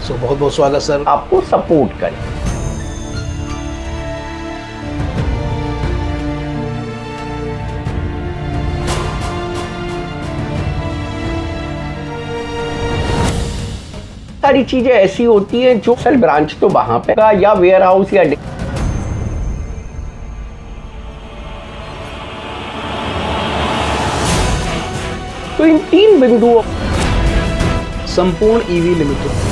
सो बहुत बहुत स्वागत सर। आपको सपोर्ट करें। सारी चीजें ऐसी होती हैं जो सेल ब्रांच तो वहां पे का या वेयर हाउस या तो इन 3 बिंदुओं संपूर्ण ईवी लिमिटेड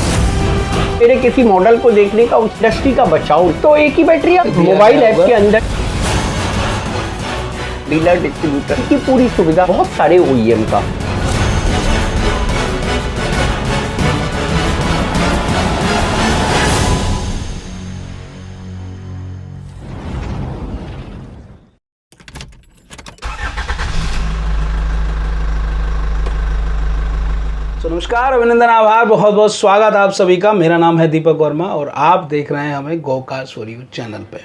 मेरे किसी मॉडल को देखने का उस इंडस्ट्री का बचाओ तो एक ही बैटरी मोबाइल ऐप के अंदर डीलर डिस्ट्रीब्यूटर की पूरी सुविधा बहुत सारे OEM का। नमस्कार, अभिनंदन, आभार, बहुत बहुत स्वागत आप सभी का। मेरा नाम है दीपक वर्मा और आप देख रहे हैं हमें गो कार्स फॉर यू चैनल पे।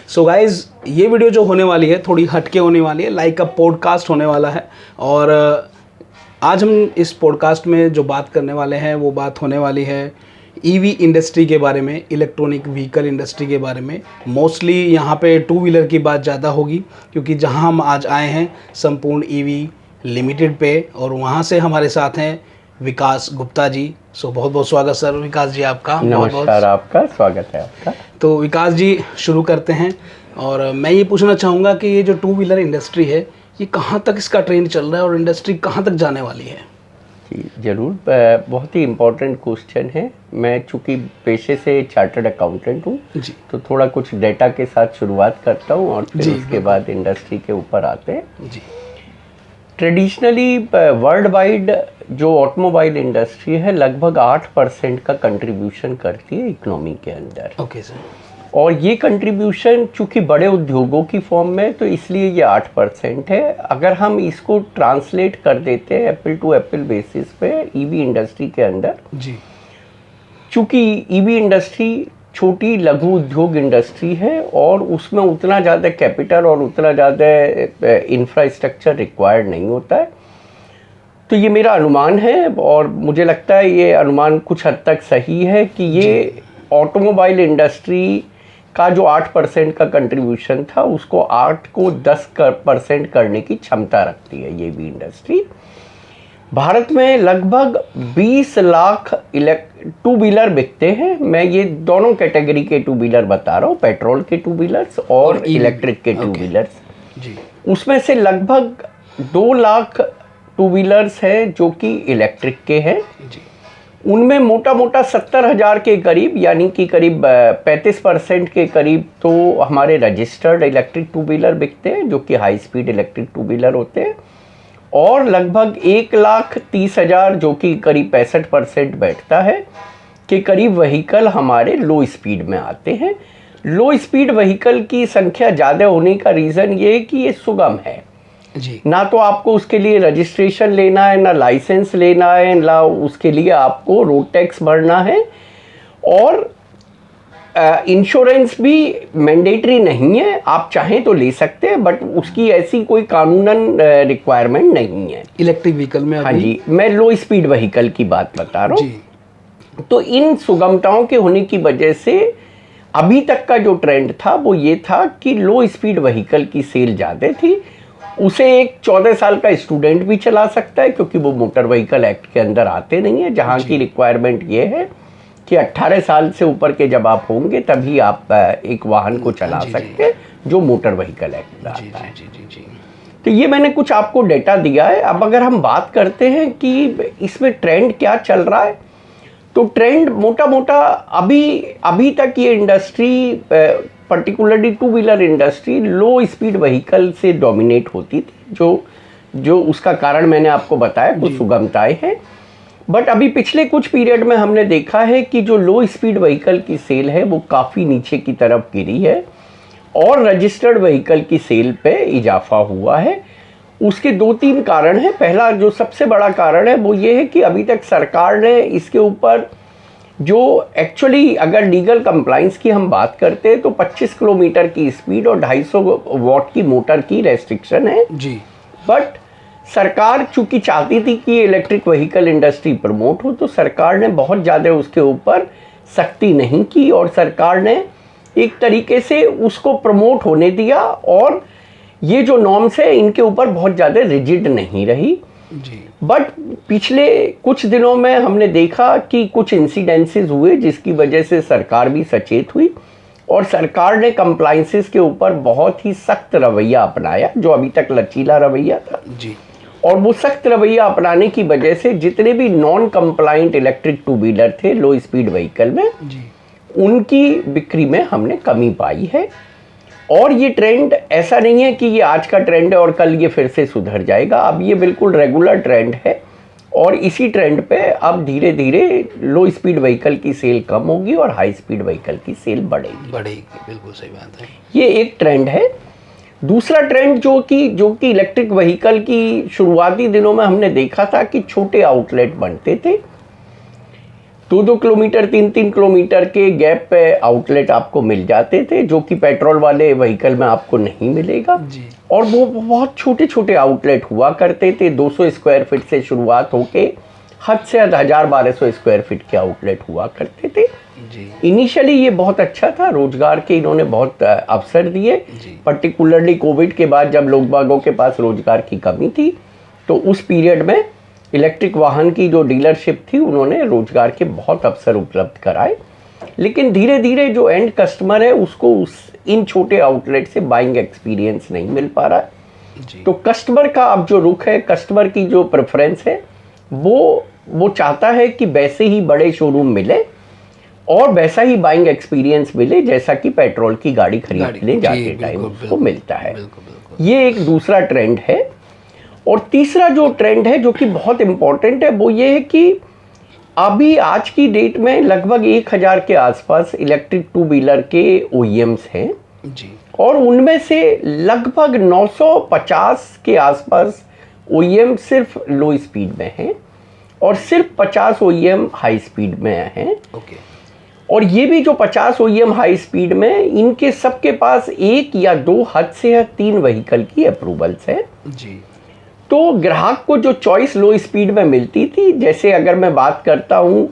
सो गाइज, ये वीडियो जो होने वाली है थोड़ी हटके होने वाली है, लाइक अ पॉडकास्ट होने वाला है। और आज हम इस पॉडकास्ट में जो बात करने वाले हैं वो बात होने वाली है ईवी इंडस्ट्री के बारे में, इलेक्ट्रॉनिक व्हीकल इंडस्ट्री के बारे में। मोस्टली यहाँ पे 2 व्हीलर की बात ज़्यादा होगी क्योंकि जहाँ हम आज आए हैं संपूर्ण ईवी लिमिटेड पे, और वहाँ से हमारे साथ हैं विकास गुप्ता जी। सो बहुत बहुत स्वागत सर विकास जी आपका। नमस्कार, आपका स्वागत है आपका। तो विकास जी शुरू करते हैं, और मैं ये पूछना चाहूँगा कि ये जो 2 व्हीलर इंडस्ट्री है ये कहाँ तक इसका ट्रेंड चल रहा है और इंडस्ट्री कहाँ तक जाने वाली है? जी जरूर, बहुत ही इम्पोर्टेंट क्वेश्चन है। मैं चूँकि पेशे से चार्टर्ड अकाउंटेंट हूँ तो थोड़ा कुछ डेटा के साथ शुरुआत करता हूँ और फिर उसके बाद इंडस्ट्री के ऊपर आते हैं। जी, ट्रेडिशनली वर्ल्ड वाइड जो ऑटोमोबाइल इंडस्ट्री है लगभग 8% का कंट्रीब्यूशन करती है इकोनॉमी के अंदर। Okay sir. और ये कंट्रीब्यूशन चूँकि बड़े उद्योगों की फॉर्म में तो इसलिए ये 8% है। अगर हम इसको ट्रांसलेट कर देते हैं एप्पल टू एप्पल बेसिस पे ईवी इंडस्ट्री के अंदर, जी, चूँकि ईवी इंडस्ट्री छोटी लघु उद्योग इंडस्ट्री है और उसमें उतना ज़्यादा कैपिटल और उतना ज़्यादा इंफ्रास्ट्रक्चर रिक्वायर्ड नहीं होता है, तो ये मेरा अनुमान है और मुझे लगता है ये अनुमान कुछ हद तक सही है कि ये ऑटोमोबाइल इंडस्ट्री का जो 8% का कंट्रीब्यूशन था उसको 8 को 10% करने की क्षमता रखती है ये भी इंडस्ट्री। भारत में लगभग 20 लाख 2 व्हीलर बिकते हैं। मैं ये दोनों कैटेगरी के 2 व्हीलर बता रहा हूँ, पेट्रोल के 2 व्हीलर्स और इलेक्ट्रिक के 2 व्हीलर्स। उसमें से लगभग 2 लाख 2 व्हीलर्स हैं जो कि इलेक्ट्रिक के हैं। उनमें मोटा मोटा 70,000 के करीब यानी कि करीब 35% के करीब तो हमारे रजिस्टर्ड इलेक्ट्रिक 2 व्हीलर बिकते हैं जो कि हाई स्पीड इलेक्ट्रिक 2 व्हीलर होते हैं, और लगभग 1,30,000 जो कि करीब 65% बैठता है के करीब व्हीकल हमारे लो स्पीड में आते हैं। लो स्पीड व्हीकल की संख्या ज़्यादा होने का रीज़न ये है कि ये सुगम है जी। ना तो आपको उसके लिए रजिस्ट्रेशन लेना है, ना लाइसेंस लेना है, ना उसके लिए आपको रोड टैक्स भरना है, और इंश्योरेंस भी मैंडेटरी नहीं है। आप चाहें तो ले सकते हैं बट उसकी ऐसी कोई कानूनन रिक्वायरमेंट नहीं है इलेक्ट्रिक व्हीकल में। हाँ जी, मैं लो स्पीड व्हीकल की बात बता रहा हूँ। तो इन सुगमताओं के होने की वजह से अभी तक का जो ट्रेंड था वो ये था कि लो स्पीड व्हीकल की सेल ज़्यादा थी। उसे एक 14 साल का स्टूडेंट भी चला सकता है क्योंकि वो मोटर व्हीकल एक्ट के अंदर आते नहीं है, जहाँ की रिक्वायरमेंट ये है कि 18 साल से ऊपर के जब आप होंगे तभी आप एक वाहन को चला सकते हैं जो मोटर व्हीकल एक्ट में आता है। तो ये मैंने कुछ आपको डेटा दिया है। अब अगर हम बात करते हैं कि इसमें ट्रेंड क्या चल रहा है, तो ट्रेंड मोटा मोटा अभी तक ये इंडस्ट्री पर्टिकुलरली 2 व्हीलर इंडस्ट्री लो स्पीड व्हीकल से डोमिनेट होती थी, जो उसका कारण मैंने आपको बताया, कुछ सुगमताएं हैं। बट अभी पिछले कुछ पीरियड में हमने देखा है कि जो लो स्पीड व्हीकल की सेल है वो काफ़ी नीचे की तरफ गिरी है और रजिस्टर्ड व्हीकल की सेल पे इजाफा हुआ है। उसके 2-3 कारण हैं। पहला जो सबसे बड़ा कारण है वो ये है कि अभी तक सरकार ने इसके ऊपर जो एक्चुअली अगर लीगल कंप्लाइंस की हम बात करते हैं तो 25 किलोमीटर की स्पीड और 250 वॉट की मोटर की रेस्ट्रिक्शन है जी। बट सरकार चूंकि चाहती थी कि इलेक्ट्रिक व्हीकल इंडस्ट्री प्रमोट हो, तो सरकार ने बहुत ज़्यादा उसके ऊपर सख्ती नहीं की और सरकार ने एक तरीके से उसको प्रमोट होने दिया और ये जो नॉर्म्स है इनके ऊपर बहुत ज़्यादा रिजिड नहीं रही जी। बट पिछले कुछ दिनों में हमने देखा कि कुछ इंसिडेंसेस हुए जिसकी वजह से सरकार भी सचेत हुई और सरकार ने कंप्लाइंसेस के ऊपर बहुत ही सख्त रवैया अपनाया, जो अभी तक लचीला रवैया था जी। और वो सख्त रवैया अपनाने की वजह से जितने भी non compliant electric two wheeler थे लो स्पीड व्हीकल में जी। उनकी बिक्री में हमने कमी पाई है। और ये ट्रेंड ऐसा नहीं है कि ये आज का ट्रेंड है और कल ये फिर से सुधर जाएगा, अब ये बिल्कुल रेगुलर ट्रेंड है और इसी ट्रेंड पे अब धीरे धीरे लो स्पीड व्हीकल की सेल कम होगी और हाई स्पीड व्हीकल की सेल बढ़ेगी। बिल्कुल सही बात है। ये एक ट्रेंड है। दूसरा ट्रेंड जो कि इलेक्ट्रिक व्हीकल की शुरुआती दिनों में हमने देखा था कि छोटे आउटलेट बनते थे, 2-2 किलोमीटर 3-3 किलोमीटर के गैप पे आउटलेट आपको मिल जाते थे, जो कि पेट्रोल वाले व्हीकल में आपको नहीं मिलेगा जी। और वो बहुत छोटे छोटे आउटलेट हुआ करते थे, 200 स्क्वायर फीट से शुरुआत होके हद से हद 1000-1200 स्क्वायर फीट के आउटलेट हुआ करते थे जी। इनिशियली। ये बहुत अच्छा था, रोजगार के इन्होंने बहुत अवसर दिए, पर्टिकुलरली कोविड के बाद जब लोग बागों के पास रोजगार की कमी थी तो उस पीरियड में इलेक्ट्रिक वाहन की जो डीलरशिप थी उन्होंने रोजगार के बहुत अवसर उपलब्ध कराए। लेकिन धीरे धीरे जो एंड कस्टमर है उसको इन छोटे आउटलेट से बाइंग एक्सपीरियंस नहीं मिल पा रहा है। तो कस्टमर का अब जो रुख है, कस्टमर की जो प्रेफरेंस है वो चाहता है कि वैसे ही बड़े शोरूम मिले और वैसा ही बाइंग एक्सपीरियंस मिले जैसा कि पेट्रोल की गाड़ी खरीदने जाते टाइम उसको मिलता है। ये एक दूसरा ट्रेंड है। और तीसरा जो ट्रेंड है जो कि बहुत इम्पोर्टेंट है वो ये है कि अभी आज की डेट में लगभग 1000 के आसपास इलेक्ट्रिक टू व्हीलर के OEMs हैं जी। और उनमें से लगभग 950 के आसपास OEM सिर्फ लो स्पीड में हैं और सिर्फ 50 OEM हाई स्पीड में हैं। ओके। और ये भी जो 50 OEM हाई स्पीड में, इनके सबके पास 1 या 2 हद से हद 3 व्हीकल की अप्रूवल्स है जी। तो ग्राहक को जो चॉइस लो स्पीड में मिलती थी, जैसे अगर मैं बात करता हूँ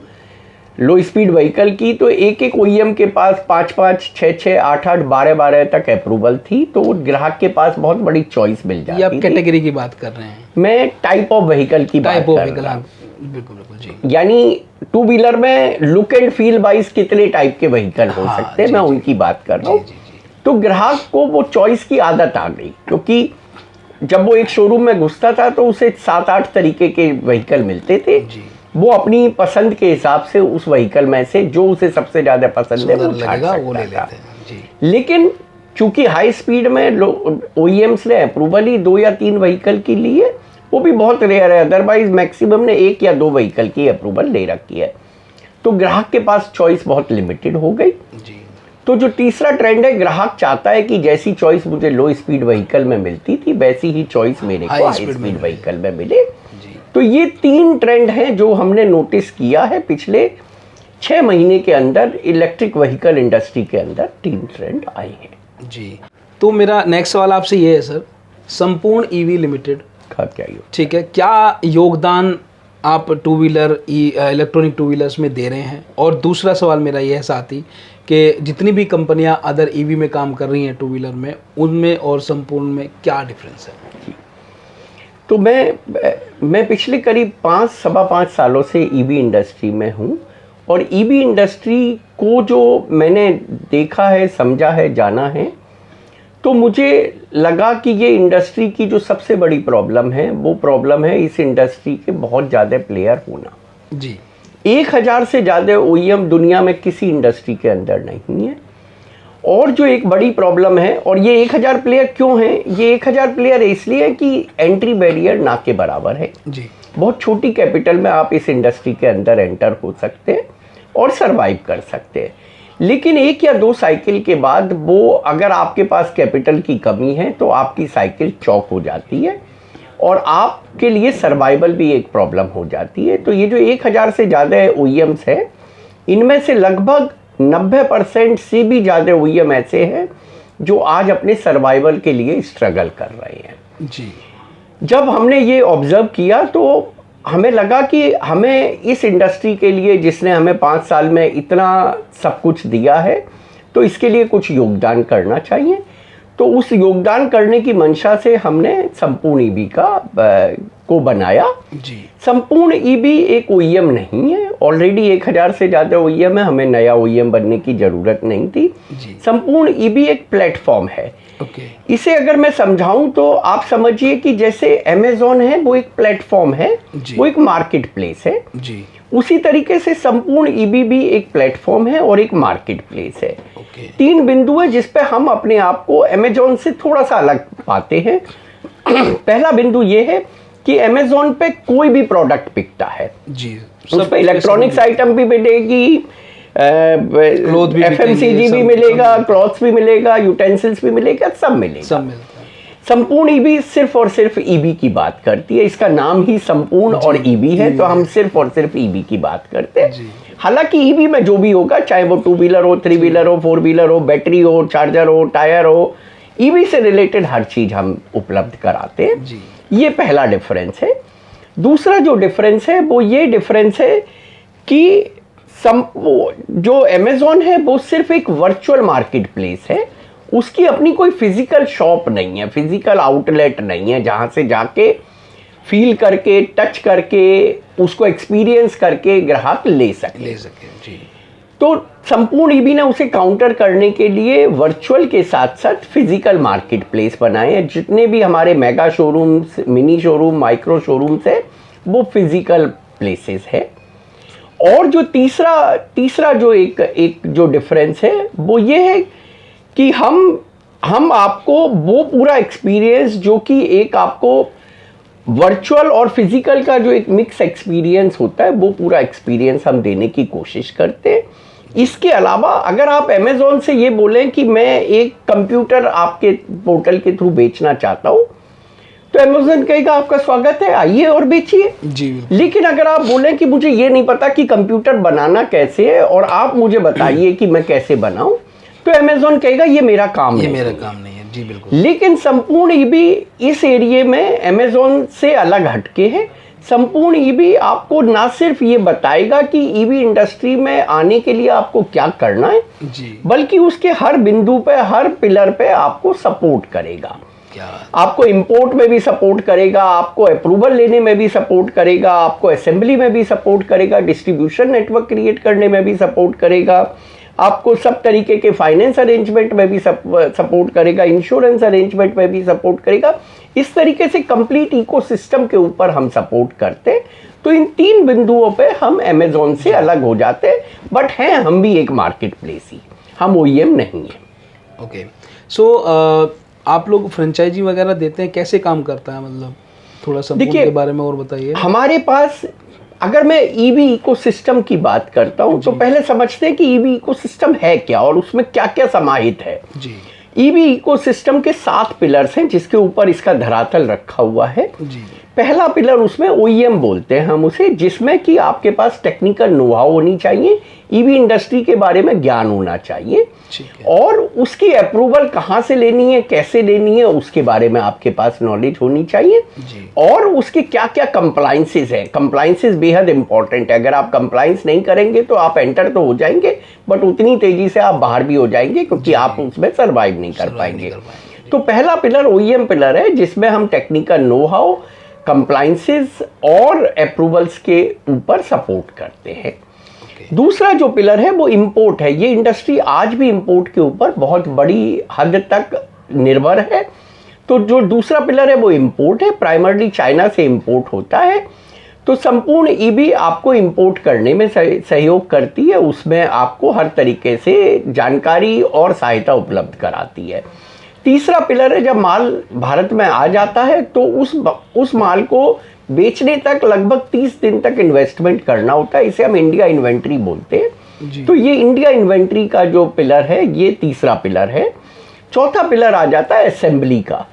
लो स्पीड व्हीकल की, तो एक OEM के पास 5-5, 6-6, 8-8, 12-12 तक अप्रूवल थी, तो ग्राहक के पास बहुत बड़ी चॉइस मिल जाती थी। ये आप कैटेगरी की बात कर रहे हैं? मैं टाइप ऑफ व्हीकल की बात कर रहा हूँ। बिल्कुल बिल्कुल जी। यानी टू व्हीलर में लुक एंड फील वाइज कितने टाइप के व्हीकल हो सकते हैं, मैं उनकी बात कर रहा हूँ। तो ग्राहक को वो चॉइस की आदत आ गई, क्योंकि जब वो एक शोरूम में घुसता था तो उसे 7-8 तरीके के व्हीकल मिलते थे जी। वो अपनी पसंद के हिसाब से उस व्हीकल में से जो उसे सबसे ज्यादा पसंद है वो छाट सकता था जी। लेकिन चूंकि हाई स्पीड में OEMs ने अप्रूवल ही 2 या 3 व्हीकल की ली है, वो भी बहुत रेयर है, अदरवाइज मैक्सिमम ने 1 या 2 व्हीकल की अप्रूवल ले रखी है, तो ग्राहक के पास चॉइस बहुत लिमिटेड हो गई जी। तो जो तीसरा ट्रेंड है, ग्राहक चाहता है कि जैसी चॉइस मुझे लो स्पीड व्हीकल में मिलती थी वैसी ही चॉइस मेरे को हाई स्पीड व्हीकल में मिले जी। तो ये 3 ट्रेंड हैं जो हमने नोटिस किया है पिछले 6 महीने के अंदर इलेक्ट्रिक व्हीकल इंडस्ट्री के अंदर 3 ट्रेंड आए हैं जी। तो मेरा नेक्स्ट सवाल आपसे ये है सर, संपूर्ण EV लिमिटेड का क्या ठीक है, क्या योगदान आप two wheeler electronic two wheelers में दे रहे हैं? और दूसरा सवाल मेरा ये है साथ ही कि जितनी भी कंपनियां अदर EV में काम कर रही हैं टू व्हीलर में, उनमें और संपूर्ण में क्या डिफरेंस है? तो मैं पिछले करीब 5-5.5 सालों से EV इंडस्ट्री में हूँ और EV इंडस्ट्री को जो मैंने देखा है, समझा है, जाना है, तो मुझे लगा कि ये इंडस्ट्री की जो सबसे बड़ी प्रॉब्लम है वो प्रॉब्लम है इस इंडस्ट्री के बहुत ज़्यादा प्लेयर होना जी। 1000 से ज़्यादा OEM दुनिया में किसी इंडस्ट्री के अंदर नहीं है। और जो एक बड़ी प्रॉब्लम है, और ये 1000 प्लेयर क्यों हैं, ये 1000 प्लेयर इसलिए है कि एंट्री बैरियर ना के बराबर है जी। बहुत छोटी कैपिटल में आप इस इंडस्ट्री के अंदर एंटर हो सकते हैं और सरवाइव कर सकते हैं। लेकिन 1 या 2 साइकिल के बाद वो, अगर आपके पास कैपिटल की कमी है तो आपकी साइकिल चौक हो जाती है और आपके लिए सर्वाइवल भी एक प्रॉब्लम हो जाती है। तो ये जो 1000 से ज़्यादा OEMs है, इनमें से लगभग 90% से भी ज़्यादा OEM ऐसे हैं जो आज अपने सर्वाइवल के लिए स्ट्रगल कर रहे हैं जी। जब हमने ये ऑब्जर्व किया तो हमें लगा कि हमें इस इंडस्ट्री के लिए, जिसने हमें 5 साल में इतना सब कुछ दिया है, तो इसके लिए कुछ योगदान करना चाहिए। तो उस योगदान करने की मंशा से हमने संपूर्ण ईबी को बनाया। जी। संपूर्ण ईबी एक ओईएम नहीं है, ऑलरेडी 1000 से ज़्यादा ओईएम है, हमें नया ओईएम बनने की ज़रूरत नहीं थी। जी। संपूर्ण ईबी एक प्लेटफॉर्म है। ओके। इसे अगर मैं समझाऊं तो आप समझिए कि जैसे अमेज़ॉन है वो एक प्लेटफॉर्म है, वो एक मार्केट प्लेस है। जी। उसी तरीके से संपूर्ण ईबी भी एक प्लेटफॉर्म है और एक मार्केट प्लेस है। ओके। 3 बिंदु है जिस पे हम अपने आप को अमेज़ॉन से थोड़ा सा अलग पाते हैं। पहला बिंदु ये है कि अमेज़ॉन पे कोई भी प्रोडक्ट बिकता है। जी। उस पे इलेक्ट्रॉनिक्स आइटम भी मिलेगी, FMCG भी मिलेगा, क्लॉथ्स भी मिलेगा, यूटेंसिल्स भी मिलेगा, सब मिलेगा। सब मिलता है। संपूर्ण ईबी सिर्फ और सिर्फ ईबी की बात करती है। इसका नाम ही संपूर्ण और ईबी है, तो हम सिर्फ और सिर्फ ईबी की बात करते हैं। हालांकि ईबी में जो भी होगा, चाहे वो 2 व्हीलर हो, 3 व्हीलर हो, 4 व्हीलर हो, बैटरी हो, चार्जर हो, टायर हो, ईबी से रिलेटेड हर चीज हम उपलब्ध कराते हैं। जी। ये पहला डिफरेंस है। दूसरा जो डिफरेंस है वो ये डिफरेंस है कि जो अमेज़ॉन है वो सिर्फ एक वर्चुअल मार्केट प्लेस है। उसकी अपनी कोई फिजिकल शॉप नहीं है, फिजिकल आउटलेट नहीं है जहां से जाके फील करके, टच करके, उसको एक्सपीरियंस करके ग्राहक ले सके। जी। तो संपूर्ण ईबी ने उसे काउंटर करने के लिए वर्चुअल के साथ साथ फिजिकल मार्केट प्लेस बनाए हैं। जितने भी हमारे mega showrooms, mini showroom, micro showrooms है, वो फिजिकल प्लेसेस है। और जो तीसरा जो एक जो डिफरेंस है वो ये है कि हम आपको वो पूरा एक्सपीरियंस, जो कि एक आपको वर्चुअल और फिजिकल का जो एक मिक्स एक्सपीरियंस होता है, वो पूरा एक्सपीरियंस हम देने की कोशिश करते हैं। इसके अलावा अगर आप अमेज़ॉन से ये बोलें कि मैं एक कंप्यूटर आपके पोर्टल के थ्रू बेचना चाहता हूँ, तो अमेज़ॉन कहेगा आपका स्वागत है, आइए और बेचिए। जी। लेकिन अगर आप बोलें कि मुझे ये नहीं पता कि कंप्यूटर बनाना कैसे है और आप मुझे बताइए कि मैं कैसे बनाऊं, तो अमेज़ॉन कहेगा ये मेरा काम नहीं है। मेरा काम नहीं है। जी बिल्कुल। लेकिन संपूर्ण ईबी इस एरिया में अमेज़ॉन से अलग हटके है। संपूर्ण ईबी आपको ना सिर्फ ये बताएगा कि ईबी इंडस्ट्री में आने के लिए आपको क्या करना है, जी, बल्कि उसके हर बिंदु पे, हर पिलर पे आपको सपोर्ट करेगा। क्या आपको इंपोर्ट में भी सपोर्ट करेगा, आपको अप्रूवल लेने में भी सपोर्ट करेगा, आपको असेंबली में भी सपोर्ट करेगा, डिस्ट्रीब्यूशन नेटवर्क क्रिएट करने में भी सपोर्ट करेगा, आपको सब तरीके के फाइनेंस अरेंजमेंट में भी सपोर्ट करेगा, इंश्योरेंस अरेंजमेंट में भी सपोर्ट करेगा। इस तरीके से कंप्लीट इकोसिस्टम के ऊपर हम सपोर्ट करते हैं। तो इन 3 बिंदुओं पे हम अमेज़ॉन से अलग हो जाते हैं, बट हैं हम भी एक मार्केट प्लेस ही, हम ओईएम नहीं है। ओके। सो आप लोग फ्रेंचाइजी वगैरह देते हैं, कैसे काम करता है, मतलब थोड़ा सा के बारे में और बताइए। हमारे पास, अगर मैं ईबी इकोसिस्टम की बात करता हूं, तो पहले समझते हैं कि ईबी इकोसिस्टम है क्या और उसमें क्या क्या समाहित है। जी। ईबी इकोसिस्टम के 7 पिलर्स हैं जिसके ऊपर इसका धरातल रखा हुआ है। जी। पहला पिलर, उसमें ओईएम बोलते हैं हम उसे, जिसमें कि आपके पास टेक्निकल नोहाउ होनी चाहिए, ईबी इंडस्ट्री के बारे में ज्ञान होना चाहिए, और उसकी अप्रूवल कहाँ से लेनी है, कैसे लेनी है, उसके बारे में आपके पास नॉलेज होनी चाहिए। और उसके क्या क्या कंप्लायंसेस है। कंप्लायंसेस बेहद इंपॉर्टेंट है। अगर आप कंप्लायंस नहीं करेंगे तो आप एंटर तो हो जाएंगे, बट उतनी तेजी से आप बाहर भी हो जाएंगे, क्योंकि आप उसमें सर्वाइव नहीं कर पाएंगे। तो पहला पिलर ओईएम पिलर है, जिसमें हम टेक्निकल नोहाउ, कंप्लायंसेस और अप्रूवल्स के ऊपर सपोर्ट करते हैं। दूसरा जो पिलर है वो इंपोर्ट है। ये इंडस्ट्री आज भी इंपोर्ट के ऊपर बहुत बड़ी हद तक निर्भर है। तो जो दूसरा पिलर है वो इंपोर्ट है, प्राइमरली चाइना से इंपोर्ट होता है। तो संपूर्ण ईबी आपको इंपोर्ट करने में सहयोग करती है, उसमें आपको हर तरीके से जानकारी और सहायता उपलब्ध कराती है। तीसरा पिलर है, जब माल भारत में आ जाता है तो उस माल को बेचने तक लगभग 30 दिन तक इन्वेस्टमेंट करना होता है। इसे हम इंडिया इन्वेंट्री बोलते हैं। तो ये इंडिया इन्वेंट्री का जो पिलर है, ये तीसरा पिलर है। चौथा पिलर आ जाता है असेंबली का,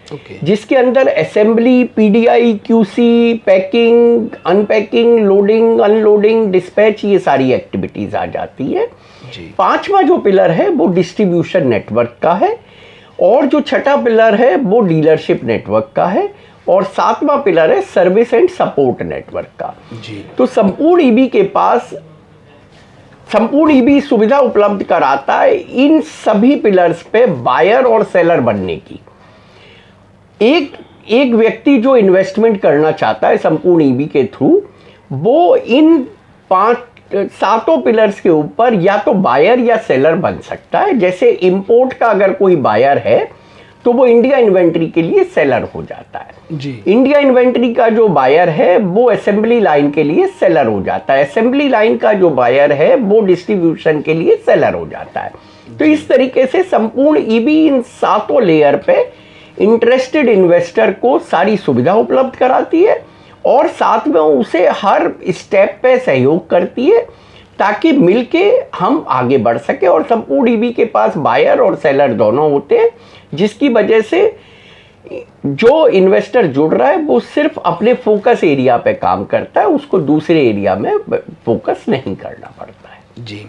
जिसके अंदर assembly, PDI, QC, packing, unpacking, loading, unloading, dispatch, ये सारी एक्टिविटीज आ जाती है। पांचवा जो पिलर है वो डिस्ट्रीब्यूशन नेटवर्क का है, और जो छठा पिलर है वो डीलरशिप नेटवर्क का है, और 7वां पिलर है सर्विस एंड सपोर्ट नेटवर्क का। जी। तो संपूर्ण ईबी के पास संपूर्ण ईबी सुविधा उपलब्ध कराता है इन सभी पिलर्स पे बायर और सेलर बनने की। एक व्यक्ति जो इन्वेस्टमेंट करना चाहता है संपूर्ण ईबी के थ्रू, वो इन 7 पिलर्स के ऊपर या तो बायर या सेलर बन सकता है। जैसे इंपोर्ट का अगर कोई बायर है तो वो इंडिया इन्वेंट्री के लिए सेलर हो जाता है जी। इंडिया इन्वेंट्री का जो बायर है वो असेंबली लाइन के लिए सेलर हो जाता है। असेंबली लाइन का जो बायर है वो डिस्ट्रीब्यूशन के लिए सेलर हो जाता है। तो इस तरीके से संपूर्ण ईबी इन 7 लेयर पे इंटरेस्टेड इन्वेस्टर को सारी सुविधा उपलब्ध कराती है और साथ में उसे हर स्टेप पे सहयोग करती है ताकि मिलके हम आगे बढ़ सके। और संपूर्ण ईबी के पास बायर और सेलर दोनों होते हैं, जिसकी वजह से जो इन्वेस्टर जुड़ रहा है वो सिर्फ अपने फोकस एरिया पे काम करता है, उसको दूसरे एरिया में फोकस नहीं करना पड़ता है। जी।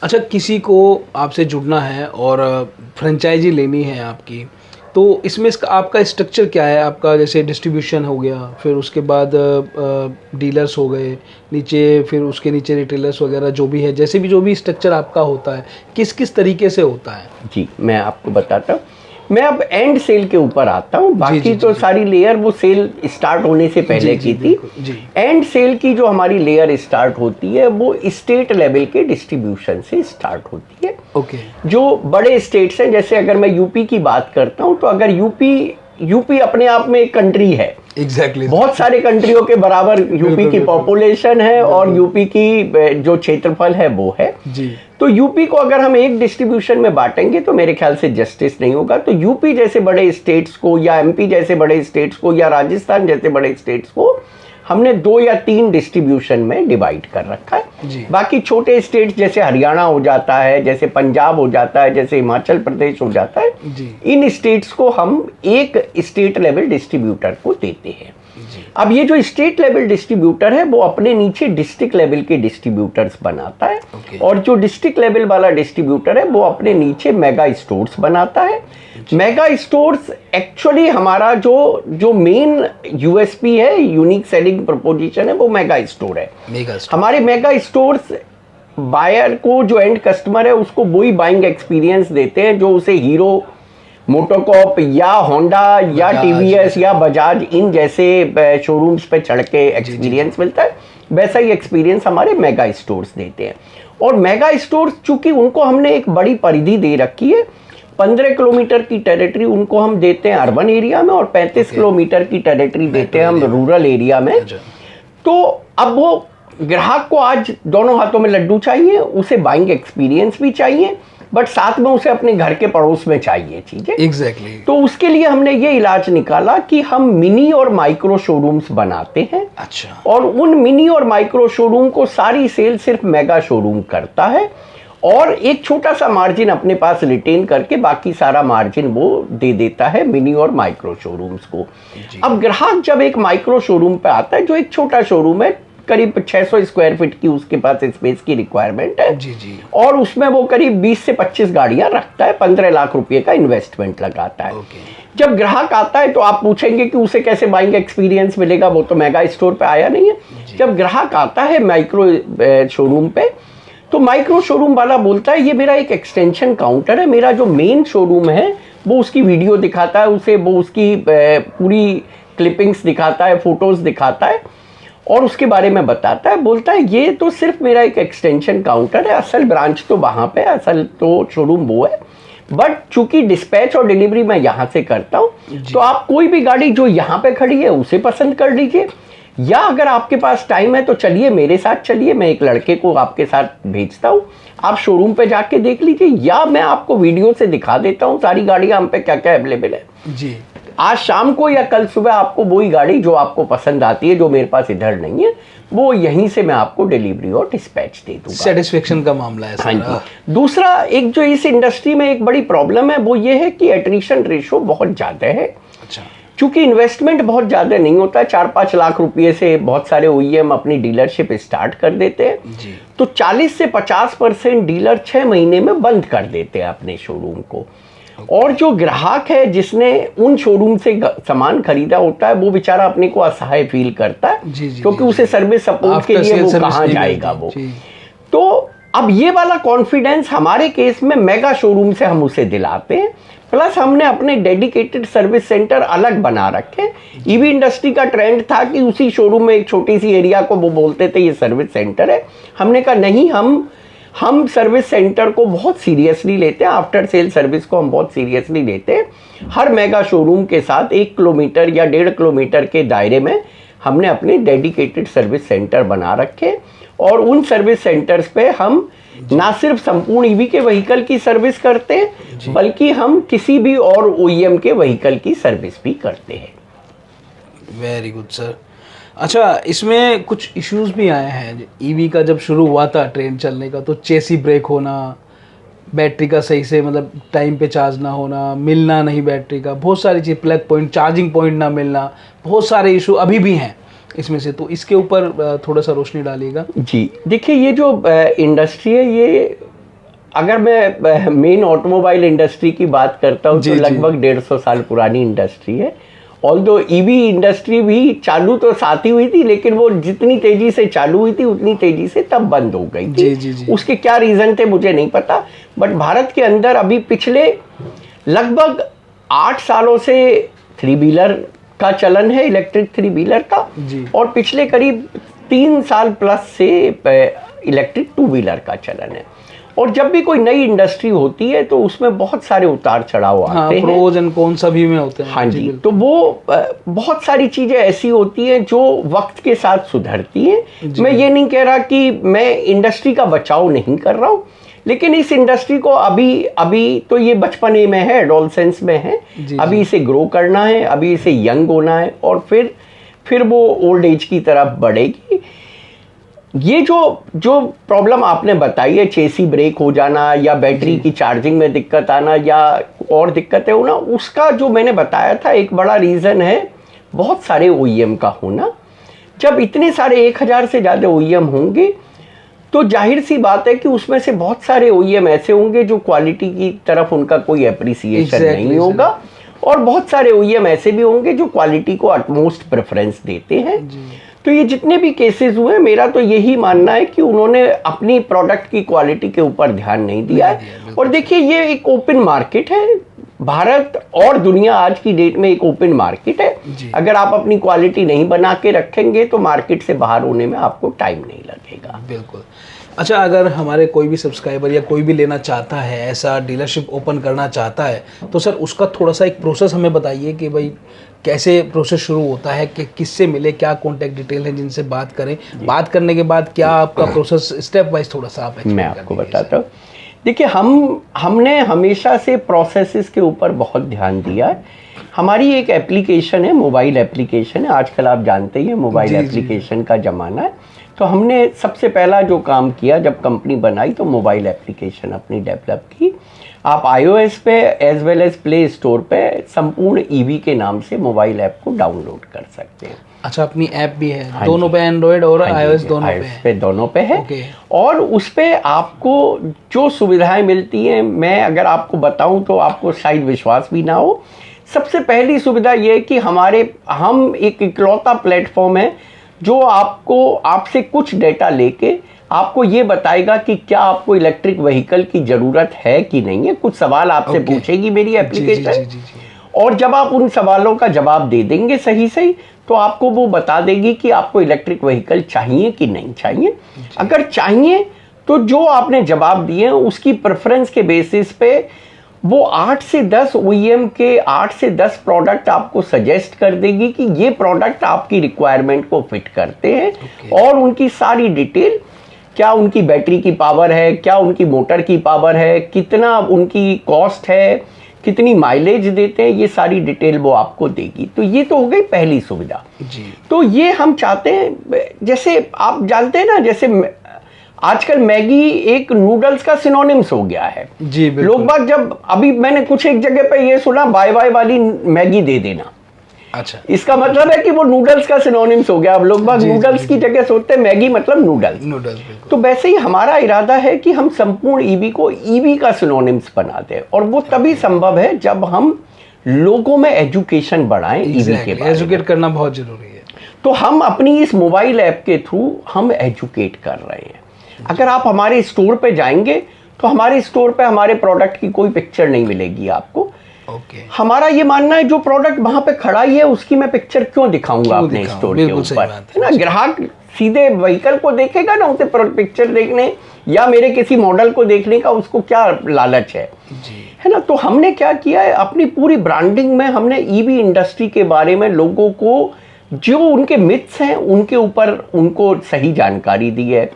अच्छा, किसी को आपसे जुड़ना है और फ्रेंचाइजी लेनी है आपकी, तो इसमें इसका आपका स्ट्रक्चर क्या है? आपका जैसे डिस्ट्रीब्यूशन हो गया, फिर उसके बाद डीलर्स हो गए नीचे, फिर उसके नीचे रिटेलर्स वगैरह जो भी है, जैसे भी जो भी स्ट्रक्चर आपका होता है, किस किस तरीके से होता है? जी, मैं आपको बताता हूँ। मैं अब एंड सेल के ऊपर आता हूँ। बाकी जी, तो सारी लेयर वो सेल स्टार्ट होने से पहले की थी। एंड सेल की जो हमारी लेयर स्टार्ट होती है वो स्टेट लेवल के डिस्ट्रीब्यूशन से स्टार्ट होती है। ओके। जो बड़े स्टेट्स हैं, जैसे अगर मैं यूपी की बात करता हूँ, तो अगर यूपी अपने आप में एक कंट्री है। एग्जैक्टली। बहुत सारे कंट्रियों के बराबर यूपी की पॉपुलेशन है और यूपी की जो क्षेत्रफल है वो है जी। तो यूपी को अगर हम एक डिस्ट्रीब्यूशन में बांटेंगे तो मेरे ख्याल से जस्टिस नहीं होगा। तो यूपी जैसे बड़े स्टेट्स को या एमपी जैसे बड़े स्टेट्स को या राजस्थान जैसे बड़े स्टेट्स को हमने 2 या 3 डिस्ट्रीब्यूशन में डिवाइड कर रखा है। बाकी छोटे स्टेट्स जैसे हरियाणा हो जाता है, जैसे पंजाब हो जाता है, जैसे हिमाचल प्रदेश हो जाता है, इन स्टेट्स को हम एक स्टेट लेवल डिस्ट्रीब्यूटर को देते हैं। अब ये जो स्टेट लेवल डिस्ट्रीब्यूटर है वो अपने नीचे डिस्ट्रिक्ट लेवल के डिस्ट्रीब्यूटर्स बनाता है। और जो डिस्ट्रिक्ट लेवल वाला डिस्ट्रीब्यूटर है वो अपने नीचे मेगा स्टोर्स बनाता है। मेगा स्टोर्स एक्चुअली हमारा जो मेन यूएसपी है, यूनिक सेलिंग प्रोपोजिशन है, वो मेगा स्टोर है। हमारे मेगा स्टोर्स बायर को, जो एंड कस्टमर है, उसको वही बाइंग एक्सपीरियंस देते हैं जो उसे हीरो मोटोकॉप या होंडा या टीवीएस या बजाज इन जैसे शोरूम्स पे चढ़ के एक्सपीरियंस मिलता है। वैसा ही एक्सपीरियंस हमारे मेगा स्टोर्स देते हैं। और मेगा स्टोर्स चूंकि उनको हमने एक बड़ी परिधि दे रखी है, 15 किलोमीटर की टेरिटरी उनको हम देते हैं अर्बन एरिया में और 35 किलोमीटर की टेरिटरी देते हैं हम रूरल एरिया में। तो अब वो ग्राहक को आज दोनों हाथों में लड्डू चाहिए, उसे बाइंग एक्सपीरियंस भी चाहिए, बट साथ में उसे अपने घर के पड़ोस में चाहिए चीजें। एग्जैक्टली। तो उसके लिए हमने ये इलाज निकाला कि हम मिनी और माइक्रो शोरूम्स बनाते हैं। अच्छा। और उन मिनी और माइक्रो शोरूम को सारी सेल सिर्फ मेगा शोरूम करता है और एक छोटा सा मार्जिन अपने पास रिटेन करके बाकी सारा मार्जिन वो दे देता है मिनी और माइक्रो शोरूम्स को। अब ग्राहक जब एक माइक्रो शोरूम पे आता है, जो एक छोटा शोरूम है, करीब 600 स्क्वायर फीट की उसके पास स्पेस की रिक्वायरमेंट है जी। और उसमें वो करीब 20 से 25 गाड़ियां रखता है, 15 लाख रुपए का इन्वेस्टमेंट लगाता है। जब ग्राहक आता है तो आप पूछेंगे कि उसे कैसे बाइंग एक्सपीरियंस मिलेगा, वो तो मेगा स्टोर पे आया नहीं है। जब ग्राहक आता है माइक्रो शोरूम पे, तो माइक्रो शोरूम वाला बोलता है ये मेरा एक एक्सटेंशन काउंटर है, मेरा जो मेन शोरूम है वो उसकी वीडियो दिखाता है, उसे वो उसकी पूरी क्लिपिंग्स दिखाता है, फोटोज दिखाता है और उसके बारे में बताता है। बोलता है ये तो सिर्फ मेरा एक एक्सटेंशन काउंटर है, असल ब्रांच तो वहाँ पे, असल तो शोरूम वो है, बट चूंकि डिस्पैच और डिलीवरी मैं यहाँ से करता हूँ तो आप कोई भी गाड़ी जो यहाँ पे खड़ी है उसे पसंद कर लीजिए, या अगर आपके पास टाइम है तो चलिए मेरे साथ चलिए, मैं एक लड़के को आपके साथ भेजता हूँ, आप शोरूम पे जाके देख लीजिए, या मैं आपको वीडियो से दिखा देता हूँ सारी गाड़ियाँ हम पे क्या क्या अवेलेबल है जी। आज शाम को या कल सुबह आपको वही गाड़ी जो आपको पसंद आती है, जो मेरे पास इधर नहीं है, वो यहीं से मैं आपको डिलीवरी और डिस्पैच दे दूंगा। सेटिस्फेक्शन का मामला है हाँ जी। दूसरा एक जो इस इंडस्ट्री में एक बड़ी प्रॉब्लम है वो ये है कि एट्रिशन रेशो बहुत ज़्यादा है। अच्छा। चूंकि इन्वेस्टमेंट बहुत ज़्यादा नहीं होता, 4-5 लाख रुपये से बहुत सारे OEM अपनी डीलरशिप स्टार्ट कर देते हैं जी। तो 40 से 50% डीलर 6 महीने में बंद कर देते हैं अपने शोरूम को। और जो ग्राहक है जिसने उन शोरूम से सामान खरीदा होता है वो बेचारा अपने को असहाय फील करता है, क्योंकि उसे सर्विस सपोर्ट के लिए वो कहाँ जाएगा वो। तो अब ये वाला कॉन्फिडेंस हमारे केस में मेगा शोरूम से हम उसे दिलाते हैं, प्लस हमने अपने डेडिकेटेड सर्विस सेंटर अलग बना रखे। ईवी इंडस्ट्री का ट्रेंड था कि उसी शोरूम में एक छोटी सी एरिया को वो बोलते थे ये सर्विस सेंटर है। हमने कहा नहीं, हम सर्विस सेंटर को बहुत सीरियसली लेते हैं, आफ्टर सेल सर्विस को हम बहुत सीरियसली लेते हैं। हर मेगा शोरूम के साथ 1 किलोमीटर या 1.5 किलोमीटर के दायरे में हमने अपने डेडिकेटेड सर्विस सेंटर बना रखे, और उन सर्विस सेंटर्स पे हम ना सिर्फ संपूर्ण ईवी के व्हीकल की सर्विस करते हैं, बल्कि हम किसी भी और ओईएम के व्हीकल की सर्विस भी करते हैं। Very good sir. अच्छा, इसमें कुछ इश्यूज भी आए हैं ईवी का। जब शुरू हुआ था ट्रेंड चलने का तो चेसी ब्रेक होना, बैटरी का सही से मतलब टाइम पे चार्ज ना होना, मिलना नहीं बैटरी का, बहुत सारी चीज़, प्लग पॉइंट, चार्जिंग पॉइंट ना मिलना, बहुत सारे इशू अभी भी हैं इसमें से। तो इसके ऊपर थोड़ा सा रोशनी डालिएगा। जी देखिए, ये जो इंडस्ट्री है, ये अगर मैं मेन ऑटोमोबाइल इंडस्ट्री की बात करता हूँ तो लगभग 150 साल पुरानी इंडस्ट्री है। ऑल्दो ईवी इंडस्ट्री भी चालू तो साथ ही हुई थी, लेकिन वो जितनी तेजी से चालू हुई थी उतनी तेजी से तब बंद हो गई थी। जी। उसके क्या रीज़न थे मुझे नहीं पता, बट भारत के अंदर अभी पिछले लगभग 8 सालों से 3 व्हीलर का चलन है, इलेक्ट्रिक 3 व्हीलर का, और पिछले करीब 3 साल प्लस से इलेक्ट्रिक 2 व्हीलर का चलन है। और जब भी कोई नई इंडस्ट्री होती है तो उसमें बहुत सारे उतार चढ़ाव आते हैं, प्रोज एंड कॉन सभी में होते हैं। हाँ जी, तो वो बहुत सारी चीज़ें ऐसी होती हैं जो वक्त के साथ सुधरती हैं। मैं ये नहीं कह रहा कि मैं इंडस्ट्री का बचाव नहीं कर रहा हूँ, लेकिन इस इंडस्ट्री को अभी तो ये बचपने में है, एडोलसेंस में है, अभी इसे ग्रो करना है, अभी इसे यंग होना है, और फिर वो ओल्ड एज की तरफ बढ़ेगी। ये जो प्रॉब्लम आपने बताई है, चेसी ब्रेक हो जाना या बैटरी की चार्जिंग में दिक्कत आना या और दिक्कतें होना, उसका जो मैंने बताया था एक बड़ा रीज़न है बहुत सारे ओईएम का होना। जब इतने सारे 1000 से ज़्यादा ओईएम होंगे तो जाहिर सी बात है कि उसमें से बहुत सारे ओईएम ऐसे होंगे जो क्वालिटी की तरफ उनका कोई एप्रिसिएशन नहीं होगा, और बहुत सारे ओईएम ऐसे भी होंगे जो क्वालिटी को अटमोस्ट प्रेफरेंस देते हैं। तो ये जितने भी केसेस हुए, मेरा तो यही मानना है कि उन्होंने अपनी प्रोडक्ट की क्वालिटी के ऊपर ध्यान नहीं दिया है। और देखिए, ये एक ओपन मार्केट है, भारत और दुनिया आज की डेट में एक ओपन मार्केट है। अगर आप अपनी क्वालिटी नहीं बना के रखेंगे तो मार्केट से बाहर होने में आपको टाइम नहीं लगेगा। बिल्कुल। अच्छा, अगर हमारे कोई भी सब्सक्राइबर या कोई भी लेना चाहता है, ऐसा डीलरशिप ओपन करना चाहता है, तो सर उसका थोड़ा सा एक प्रोसेस हमें बताइए कि भाई कैसे प्रोसेस शुरू होता है, कि किससे मिले, क्या कॉन्टैक्ट डिटेल है जिनसे बात करें, बात करने के बाद क्या आपका प्रोसेस स्टेप वाइज थोड़ा सा आप मैं आपको बताता हूँ। देखिए, हमने हमेशा से प्रोसेसेस के ऊपर बहुत ध्यान दिया है। हमारी एक एप्लीकेशन है, मोबाइल एप्लीकेशन है, आजकल आप जानते ही हैं मोबाइल एप्लीकेशन का ज़माना है। तो हमने सबसे पहला जो काम किया जब कंपनी बनाई तो मोबाइल एप्लीकेशन अपनी डेवलप की। आप iOS पे as well as play store पे संपूर्ण ईवी के नाम से मोबाइल ऐप को डाउनलोड कर सकते हैं। अच्छा, अपनी ऐप भी है? हाँ, दोनों पे, एंड्रॉयड और iOS दोनों पे है। और उस पे आपको जो सुविधाएं मिलती हैं, मैं अगर आपको बताऊं तो आपको शायद विश्वास भी ना हो। सबसे पहली सुविधा ये है कि हम एक इकलौता प्लेटफॉर्म है जो आपसे कुछ डेटा लेके आपको ये बताएगा कि क्या आपको इलेक्ट्रिक व्हीकल की ज़रूरत है कि नहीं है। कुछ सवाल आपसे पूछेगी मेरी एप्लीकेशन, और जब आप उन सवालों का जवाब दे देंगे सही तो आपको वो बता देगी कि आपको इलेक्ट्रिक व्हीकल चाहिए कि नहीं चाहिए। अगर चाहिए तो जो आपने जवाब दिए हैं उसकी प्रेफरेंस के बेसिस पे वो 8 से 10 ओईएम के 8 से 10 प्रोडक्ट आपको सजेस्ट कर देगी कि ये प्रोडक्ट आपकी रिक्वायरमेंट को फिट करते हैं। और उनकी सारी डिटेल, क्या उनकी बैटरी की पावर है, क्या उनकी मोटर की पावर है, कितना उनकी कॉस्ट है, कितनी माइलेज देते हैं, ये सारी डिटेल वो आपको देगी। तो ये तो हो गई पहली सुविधा जी। तो ये हम चाहते हैं, जैसे आप जानते हैं ना, जैसे आजकल मैगी एक नूडल्स का सिनोनिम्स हो गया है जी। लोग बात जब अभी मैंने कुछ एक जगह पे ये सुना, बाय बाय वाली मैगी दे देना, अच्छा, इसका मतलब है कि वो नूडल्स का सिनोनिम्स हो गया। अब लोग बाग नूडल्स की जगह सोचते हैं मैगी मतलब नूडल्स। बिल्कुल। तो वैसे ही हमारा इरादा है कि हम संपूर्ण ईवी को ईवी का सिनोनिम्स बना दें, और वो तभी संभव है जब हम लोगों में एजुकेशन बढ़ाएं ईवी के बारे में। एजुकेट करना बहुत जरूरी है। तो हम अपनी इस मोबाइल ऐप के थ्रू हम एजुकेट कर रहे हैं। अगर आप हमारे स्टोर पे जाएंगे तो हमारे स्टोर पे हमारे प्रोडक्ट की कोई पिक्चर नहीं मिलेगी आपको। हमारा ये मानना है जो प्रोडक्ट वहां पे खड़ा ही है उसकी मैं पिक्चर क्यों दिखाऊंगा अपने स्टोर के ऊपर, है ना। ग्राहक सीधे व्हीकल को देखेगा ना, उसे पिक्चर देखने या मेरे किसी मॉडल को देखने का उसको क्या लालच है ना। तो हमने क्या किया है, अपनी पूरी ब्रांडिंग में हमने ईवी इंडस्ट्री के बारे में लोगों को जो उनके मिथ्स हैं उनके ऊपर उनको सही जानकारी दी है।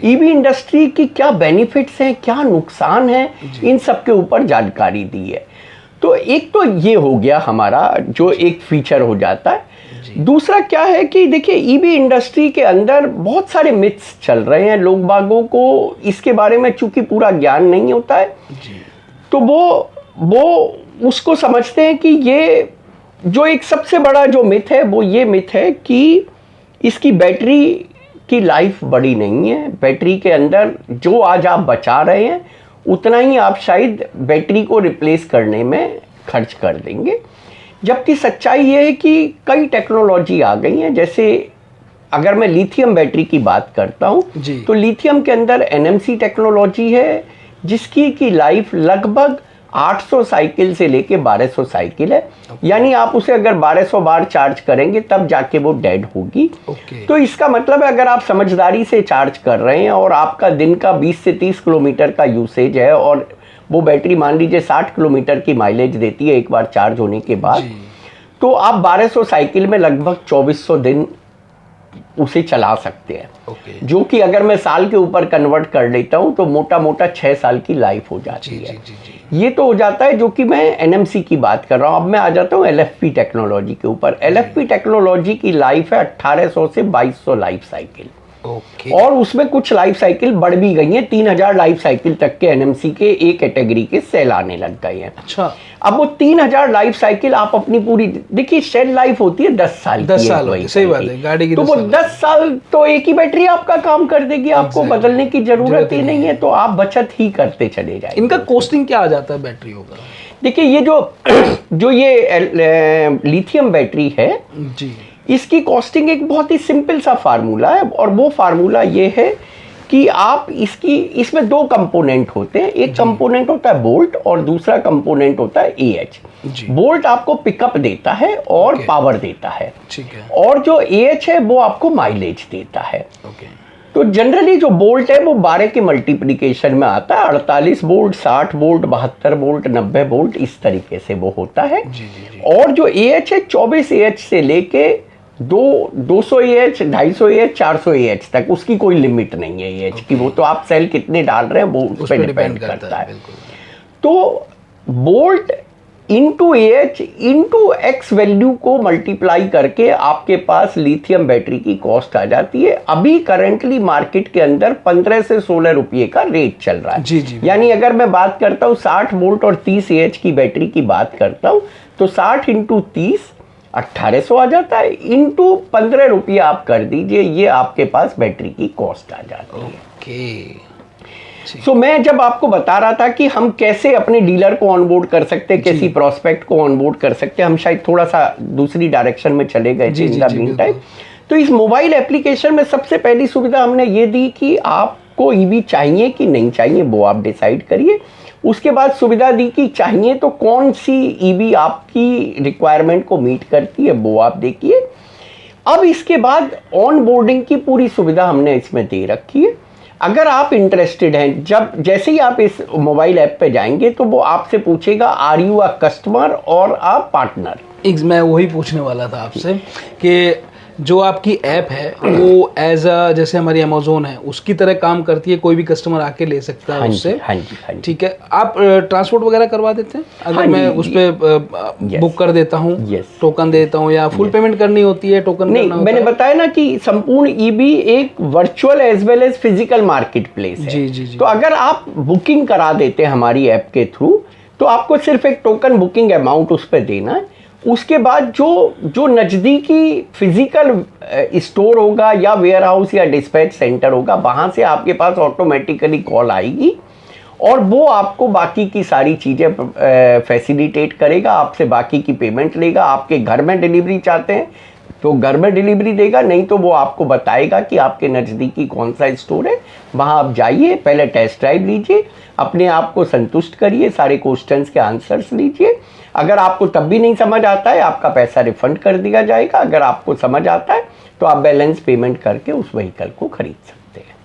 ईवी इंडस्ट्री की क्या बेनिफिट्स हैं, क्या नुकसान है, इन सब के ऊपर जानकारी दी है। तो एक तो ये हो गया हमारा जो एक फीचर हो जाता है। दूसरा क्या है कि देखिए ईवी इंडस्ट्री के अंदर बहुत सारे मिथ्स चल रहे हैं। लोग बागों को इसके बारे में चूंकि पूरा ज्ञान नहीं होता है तो वो उसको समझते हैं कि ये जो एक सबसे बड़ा जो मिथ है वो ये मिथ है कि इसकी बैटरी की लाइफ बड़ी नहीं है। बैटरी के अंदर जो आज आप बचा रहे हैं उतना ही आप शायद बैटरी को रिप्लेस करने में खर्च कर देंगे। जबकि सच्चाई ये है कि कई टेक्नोलॉजी आ गई हैं। जैसे अगर मैं लिथियम बैटरी की बात करता हूँ तो लिथियम के अंदर NMC टेक्नोलॉजी है जिसकी की लाइफ लगभग 800 साइकिल से लेके 1200 साइकिल है। यानी आप उसे अगर 1200 बार चार्ज करेंगे तब जाके वो डेड होगी। तो इसका मतलब है अगर आप समझदारी से चार्ज कर रहे हैं और आपका दिन का 20 से 30 किलोमीटर का यूसेज है और वो बैटरी मान लीजिए 60 किलोमीटर की माइलेज देती है एक बार चार्ज होने के बाद, तो आप 1200 साइकिल में लगभग 2400 दिन उसे चला सकते हैं। जो कि अगर मैं साल के ऊपर कन्वर्ट कर लेता हूं तो मोटा मोटा 6 साल की लाइफ हो जाती है। ये तो हो जाता है जो कि मैं NMC की बात कर रहा हूं। अब मैं आ जाता हूं LFP टेक्नोलॉजी के ऊपर। LFP टेक्नोलॉजी की लाइफ है 1800 से 2200 लाइफ साइकिल। और उसमें कुछ लाइफ साइकिल बढ़ भी गई हैं, 3000 लाइफ साइकिल तक के NMC के एक कैटेगरी के सेल आने लग गए हैं। अच्छा, अब वो 3000 लाइफ साइकिल आप अपनी पूरी देखिए सेल लाइफ होती है 10 साल 10 साल होती है, सही बात है गाड़ी की। तो वो 10 साल तो एक ही बैटरी आपका काम कर देगी, आपको बदलने की जरूरत ही नहीं है। तो आप बचत ही करते चले जाएंगे। इनका कॉस्टिंग क्या आ जाता है बैटरियों का? देखिए ये जो ये लिथियम बैटरी है जी, इसकी कॉस्टिंग एक बहुत ही सिंपल सा फार्मूला है और वो फार्मूला ये है कि आप इसमें 2 कंपोनेंट होते हैं। एक कंपोनेंट होता है बोल्ट और दूसरा कंपोनेंट होता है AH। बोल्ट आपको पिकअप देता है और पावर देता है, ठीक है, और जो AH है वो आपको माइलेज देता है। तो जनरली जो बोल्ट है वो 12 के मल्टीप्लिकेशन में आता है, 48 वोल्ट, 60 वोल्ट, 72 वोल्ट, 90 वोल्ट, इस तरीके से वो होता है। और जो AH है 24 AH से लेके 200 AH, 250 AH, 400 AH तक, उसकी कोई लिमिट नहीं है AH की। वो तो आप सेल कितने डाल रहे हैं वो उस पर डिपेंड करता है। तो bolt into AH into X value को मल्टीप्लाई करके आपके पास लिथियम बैटरी की कॉस्ट आ जाती है। अभी करंटली मार्केट के अंदर 15 से 16 रुपये का रेट चल रहा है। जी। यानी अगर मैं बात करता हूँ 60 वोल्ट और 30 AH की बैटरी की बात करता हूँ तो 60 इंटू 30 1800 आ जाता है, इंटू 15 रुपये आप कर दीजिए, ये आपके पास बैटरी की कॉस्ट आ जाती है। सो मैं जब आपको बता रहा था कि हम कैसे अपने डीलर को ऑनबोर्ड कर सकते हैं, कैसी प्रोस्पेक्ट को ऑनबोर्ड कर सकते हैं, हम शायद थोड़ा सा दूसरी डायरेक्शन में चले गए थे इन द मीन टाइम। तो इस मोबाइल एप्लीकेशन में सबसे पहली सुविधा हमने ये दी कि आपको ईवी चाहिए कि नहीं चाहिए वो आप डिसाइड करिए। उसके बाद सुविधा दी कि चाहिए तो कौन सी ईवी आपकी रिक्वायरमेंट को मीट करती है वो आप देखिए। अब इसके बाद ऑन बोर्डिंग की पूरी सुविधा हमने इसमें दे रखी है। अगर आप इंटरेस्टेड हैं, जैसे ही आप इस मोबाइल ऐप पे जाएंगे तो वो आपसे पूछेगा आर यू अ कस्टमर और अ पार्टनर। मैं वही पूछने वाला था आपसे कि जो आपकी ऐप है वो एज अ जैसे हमारी अमेज़न है उसकी तरह काम करती है, कोई भी कस्टमर आके ले सकता है उससे? हाँ जी। ठीक है, आप ट्रांसपोर्ट वगैरह करवा देते हैं? अगर मैं उस पर बुक कर देता हूँ, टोकन देता हूँ, या फुल पेमेंट करनी होती है, टोकन नहीं? मैंने बताया ना कि संपूर्ण ईवी एक virtual as well as physical marketplace है। जी। तो अगर आप बुकिंग करा देते हैं हमारी ऐप के थ्रू तो आपको सिर्फ एक टोकन बुकिंग अमाउंट उस पर देना है। उसके बाद जो नज़दीकी फिजिकल स्टोर होगा या वेयर हाउस या डिस्पैच सेंटर होगा, वहाँ से आपके पास ऑटोमेटिकली कॉल आएगी और वो आपको बाकी की सारी चीज़ें फैसिलिटेट करेगा, आपसे बाकी की पेमेंट लेगा। आपके घर में डिलीवरी चाहते हैं तो घर में डिलीवरी देगा, नहीं तो वो आपको बताएगा कि आपके नज़दीकी कौन सा स्टोर है, वहाँ आप जाइए, पहले टेस्ट ड्राइव लीजिए, अपने आप को संतुष्ट करिए, सारे क्वेश्चंस के आंसर्स लीजिए। अगर आपको तब भी नहीं समझ आता है, आपका पैसा रिफंड कर दिया जाएगा। अगर आपको समझ आता है तो आप बैलेंस पेमेंट करके उस व्हीकल को खरीद सकते हैं।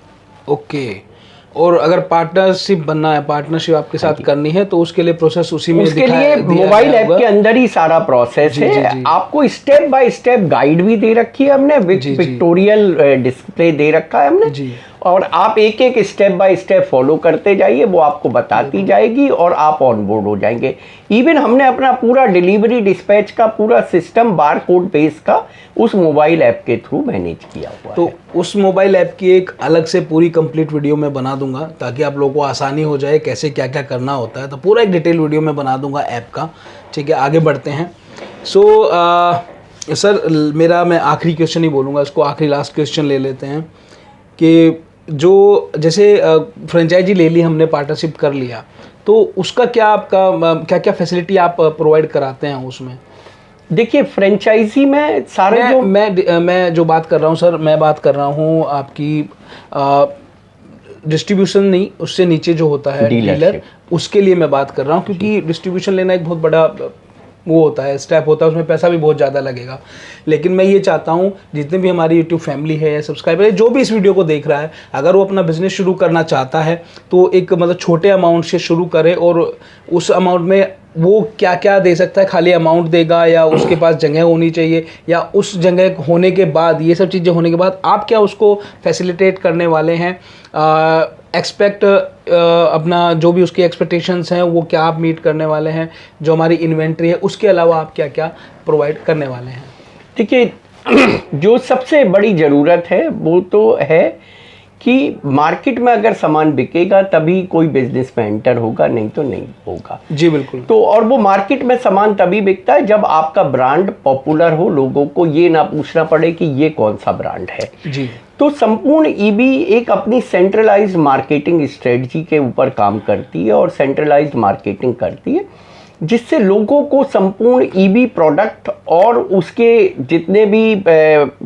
ओके। और अगर पार्टनरशिप बनना है, पार्टनरशिप आपके साथ करनी है, तो उसके लिए प्रोसेस उसी में उसके लिए मोबाइल ऐप के अंदर ही सारा प्रोसेस है। जी। आपको स्टेप बाय स्टेप गाइड भी दे रखी है हमने, पिक्टोरियल डिस्प्ले दे रखा है हमने जी। और आप एक एक स्टेप बाय स्टेप फॉलो करते जाइए, वो आपको बताती जाएगी और आप ऑन बोर्ड हो जाएंगे। इवन हमने अपना पूरा डिलीवरी डिस्पैच का पूरा सिस्टम बार कोड बेस का उस मोबाइल ऐप के थ्रू मैनेज किया हुआ तो है। उस मोबाइल ऐप की एक अलग से पूरी कंप्लीट वीडियो में बना दूंगा ताकि आप लोगों को आसानी हो जाए कैसे क्या क्या करना होता है। तो पूरा एक डिटेल वीडियो में बना दूंगा ऐप का। ठीक है, आगे बढ़ते हैं। सर मैं आखिरी क्वेश्चन ही बोलूँगा, इसको आखिरी लास्ट क्वेश्चन ले लेते हैं कि जो जैसे फ्रेंचाइजी ले ली हमने, पार्टनरशिप कर लिया, तो उसका क्या आपका क्या क्या फैसिलिटी आप प्रोवाइड कराते हैं उसमें? देखिए फ्रेंचाइजी में सारे मैं जो बात कर रहा हूँ सर, मैं बात कर रहा हूँ आपकी डिस्ट्रीब्यूशन नहीं, उससे नीचे जो होता है डीलर, उसके लिए मैं बात कर रहा हूँ, क्योंकि डिस्ट्रीब्यूशन लेना एक बहुत बड़ा वो होता है, स्टेप होता है, उसमें पैसा भी बहुत ज़्यादा लगेगा। लेकिन मैं ये चाहता हूँ जितने भी हमारी यूट्यूब फैमिली है, सब्सक्राइबर है, जो भी इस वीडियो को देख रहा है, अगर वो अपना बिजनेस शुरू करना चाहता है तो एक मतलब छोटे अमाउंट से शुरू करे और उस अमाउंट में वो क्या क्या दे सकता है, खाली अमाउंट देगा या उसके पास जगह होनी चाहिए, या उस जगह होने के बाद, ये सब चीज़ें होने के बाद आप क्या उसको फैसिलिटेट करने वाले हैं, अपना जो भी उसकी एक्सपेक्टेशंस हैं वो क्या आप मीट करने वाले हैं, जो हमारी इन्वेंट्री है उसके अलावा आप क्या क्या प्रोवाइड करने वाले हैं? देखिए जो सबसे बड़ी ज़रूरत है वो तो है कि मार्केट में अगर सामान बिकेगा तभी कोई बिजनेस में एंटर होगा, नहीं तो नहीं होगा। जी बिल्कुल। तो और वो मार्केट में सामान तभी बिकता है जब आपका ब्रांड पॉपुलर हो, लोगों को ये ना पूछना पड़े कि ये कौन सा ब्रांड है। जी। तो संपूर्ण ईबी एक अपनी सेंट्रलाइज्ड मार्केटिंग स्ट्रेटजी के ऊपर काम करती है और सेंट्रलाइज्ड मार्केटिंग करती है, जिससे लोगों को संपूर्ण ईबी प्रोडक्ट और उसके जितने भी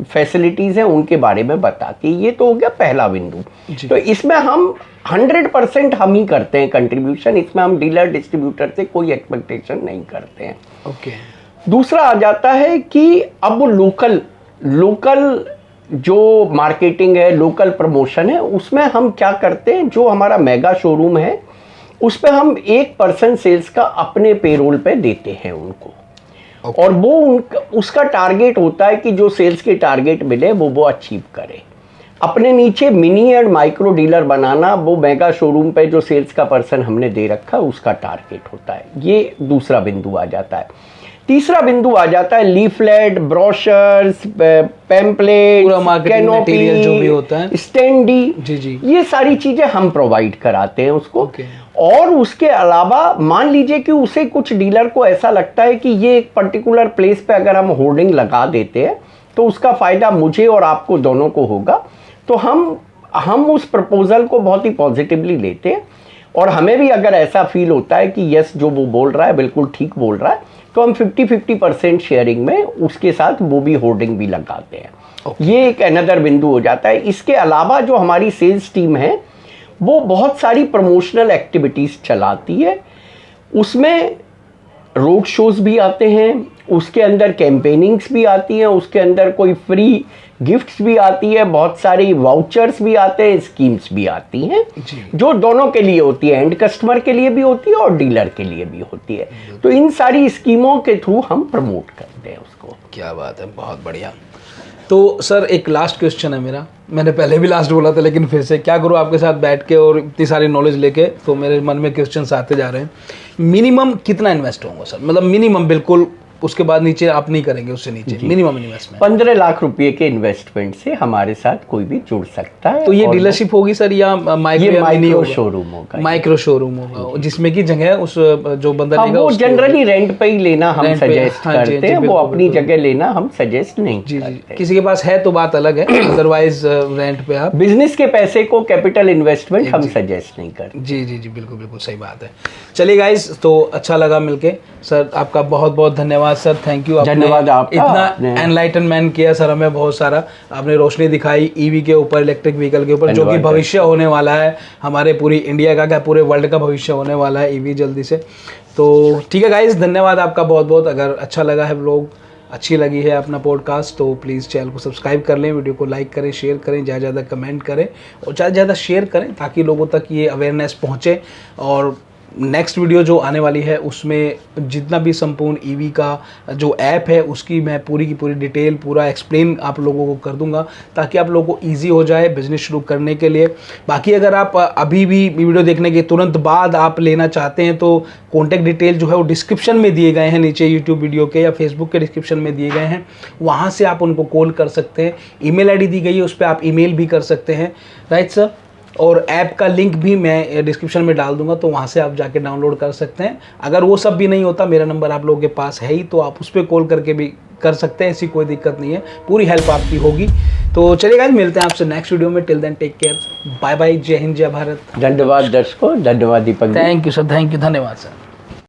फैसिलिटीज़ हैं उनके बारे में बताती है। ये तो हो गया पहला बिंदु। तो इसमें हम 100% हम ही करते हैं कंट्रीब्यूशन, इसमें हम डीलर डिस्ट्रीब्यूटर से कोई एक्सपेक्टेशन नहीं करते हैं। ओके। दूसरा आ जाता है कि अब लोकल जो मार्केटिंग है, लोकल प्रमोशन है, उसमें हम क्या करते हैं, जो हमारा मेगा शोरूम है उस पे हम 1% सेल्स का अपने पेरोल पे देते हैं उनको। और वो उसका टारगेट होता है कि जो सेल्स के टारगेट मिले वो अचीव करे। अपने नीचे मिनी एंड माइक्रो डीलर बनाना, वो मेगा शोरूम पे जो सेल्स का पर्सन हमने दे रखा है उसका टारगेट होता है। ये दूसरा बिंदु आ जाता है। तीसरा बिंदु आ जाता है लीफलेट, ब्रोशर्स, पैम्पलेट, कैनोपी, जो भी होता है, स्टैंडी, जी, ये सारी चीजें हम प्रोवाइड कराते हैं उसको। और उसके अलावा मान लीजिए कि उसे कुछ डीलर को ऐसा लगता है कि ये एक पर्टिकुलर प्लेस पे अगर हम होर्डिंग लगा देते हैं तो उसका फायदा मुझे और आपको दोनों को होगा, तो हम उस प्रपोजल को बहुत ही पॉजिटिवली लेते हैं। और हमें भी अगर ऐसा फील होता है कि यस जो वो बोल रहा है बिल्कुल ठीक बोल रहा है, तो हम 50-50% शेयरिंग में उसके साथ वो भी होर्डिंग भी लगाते हैं। ये एक अनदर बिंदु हो जाता है। इसके अलावा जो हमारी सेल्स टीम है वो बहुत सारी प्रमोशनल एक्टिविटीज़ चलाती है, उसमें रोड शोज भी आते हैं, उसके अंदर कैंपेनिंग्स भी आती हैं, उसके अंदर कोई फ्री गिफ्ट्स भी आती है, बहुत सारी वाउचर्स भी आते हैं, स्कीम्स भी आती हैं, जो दोनों के लिए होती है, एंड कस्टमर के लिए भी होती है और डीलर के लिए भी होती है। तो इन सारी स्कीमों के थ्रू हम प्रमोट करते हैं उसको। क्या बात है, बहुत बढ़िया। तो सर एक लास्ट क्वेश्चन है मेरा, मैंने पहले भी लास्ट बोला था लेकिन फिर से, क्या करूँ आपके साथ बैठ के और इतनी सारी नॉलेज लेके, तो मेरे मन में क्वेश्चंस आते जा रहे हैं। मिनिमम कितना इन्वेस्ट होगा सर, मतलब मिनिमम बिल्कुल उसके बाद नीचे आप नहीं करेंगे, उससे नीचे मिनिमम इन्वेस्टमेंट 15 लाख रुपए के इन्वेस्टमेंट से हमारे साथ कोई भी जुड़ सकता है। तो ये डीलरशिप होगी सर या माइक्रो शोरूम होगा? माइक्रो शोरूम होगा, जिसमें की जगह उस जो बंदा लेगा वो जनरली रेंट पे ही लेना हम सजेस्ट करते हैं, वो अपनी जगह लेना हम सजेस्ट नहीं करते। किसी के पास है तो बात अलग है, अदरवाइज रेंट पे आप बिजनेस के पैसे को कैपिटल इन्वेस्टमेंट हम सजेस्ट नहीं करते। जी जी जी, बिल्कुल बिल्कुल सही बात है। चलिए गाइस, तो अच्छा लगा मिलके सर, आपका बहुत बहुत धन्यवाद सर, थैंक यू। धन्यवाद आपका, इतना एनलाइटनमेंट किया सर हमें, बहुत सारा आपने रोशनी दिखाई ईवी के ऊपर, इलेक्ट्रिक व्हीकल के ऊपर, जो कि भविष्य होने वाला है हमारे पूरी इंडिया का, क्या पूरे वर्ल्ड का भविष्य होने वाला है ईवी जल्दी से। तो ठीक है गाइस, धन्यवाद आपका बहुत बहुत। अगर अच्छा लगा है व्लॉग, अच्छी लगी है अपना पॉडकास्ट, तो प्लीज़ चैनल को सब्सक्राइब कर लें, वीडियो को लाइक करें, शेयर करें, ज़्यादा ज़्यादा कमेंट करें और ज़्यादा ज़्यादा शेयर करें, ताकि लोगों तक ये अवेयरनेस पहुँचे। और नेक्स्ट वीडियो जो आने वाली है उसमें जितना भी संपूर्ण ईवी का जो ऐप है उसकी मैं पूरी की पूरी डिटेल, पूरा एक्सप्लेन आप लोगों को कर दूंगा, ताकि आप लोगों को ईजी हो जाए बिज़नेस शुरू करने के लिए। बाकी अगर आप अभी भी वीडियो देखने के तुरंत बाद आप लेना चाहते हैं तो कॉन्टैक्ट डिटेल जो है वो डिस्क्रिप्शन में दिए गए हैं, नीचे यूट्यूब वीडियो के या फेसबुक के डिस्क्रिप्शन में दिए गए हैं, वहाँ से आप उनको कॉल कर सकते हैं। ईमेल आईडी दी गई है, उस पर आप ईमेल भी कर सकते हैं, राइट सर। और ऐप का लिंक भी मैं डिस्क्रिप्शन में डाल दूंगा, तो वहाँ से आप जाके डाउनलोड कर सकते हैं। अगर वो सब भी नहीं होता, मेरा नंबर आप लोगों के पास है ही, तो आप उस पर कॉल करके भी कर सकते हैं, ऐसी कोई दिक्कत नहीं है, पूरी हेल्प आपकी होगी। तो चलिए गाइस, मिलते हैं आपसे नेक्स्ट वीडियो में। Till then take care, bye bye, जय हिंद, जय भारत। धन्यवाद दर्शकों, धन्यवाद Deepak. Thank you sir, thank you, धन्यवाद सर।